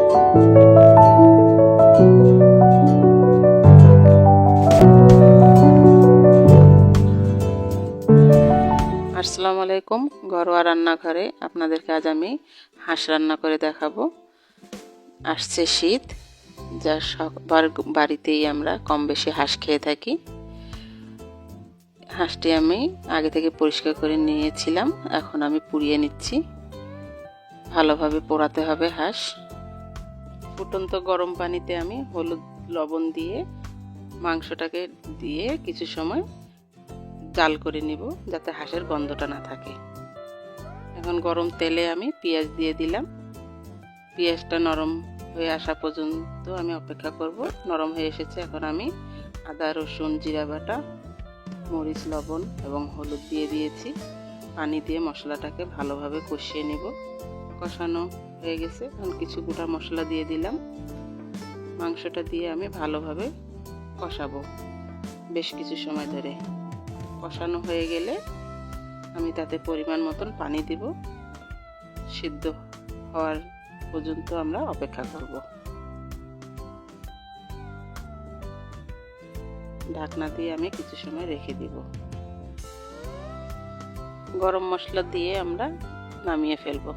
আসসালামু আলাইকুম। ঘরোয়া রান্নাঘরে আপনাদেরকে আজ আমি হাঁস রান্না করে দেখাবো। আসছে শীত, যা সবার বাড়িতেই আমরা কম বেশি হাঁস খেয়ে থাকি। হাঁসটি আমি আগে থেকে পরিষ্কার করে নিয়েছিলাম, এখন আমি পুড়িয়ে নিচ্ছি। ভালোভাবে পোড়াতে হবে হাঁস। ফুটন্ত গরম পানিতে আমি হলুদ লবণ দিয়ে মাংসটাকে দিয়ে কিছু সময় জাল করে নিব, যাতে হাঁসের গন্ধটা না থাকে। এখন গরম তেলে আমি পেঁয়াজ দিয়ে দিলাম। পেঁয়াজটা নরম হয়ে আসা পর্যন্ত আমি অপেক্ষা করব। নরম হয়ে এসেছে, এখন আমি আদা রসুন জিরা বাটা, মরিচ লবণ এবং হলুদ দিয়ে দিয়েছি। পানি দিয়ে মশলাটাকে ভালোভাবে কষিয়ে নেব। কষানো হয়ে গেছে, এখন কিছু গোটা মশলা দিয়ে দিলাম। মাংসটা দিয়ে আমি ভালোভাবে কষাবো বেশ কিছু সময় ধরে। কষানো হয়ে গেলে আমি তাতে পরিমাণ মতন পানি দিব। সিদ্ধ হওয়ার পর্যন্ত আমরা অপেক্ষা করব। ঢাকনা দিয়ে আমি কিছু সময় রেখে দিব। গরম মশলা দিয়ে আমরা নামিয়ে ফেলবো।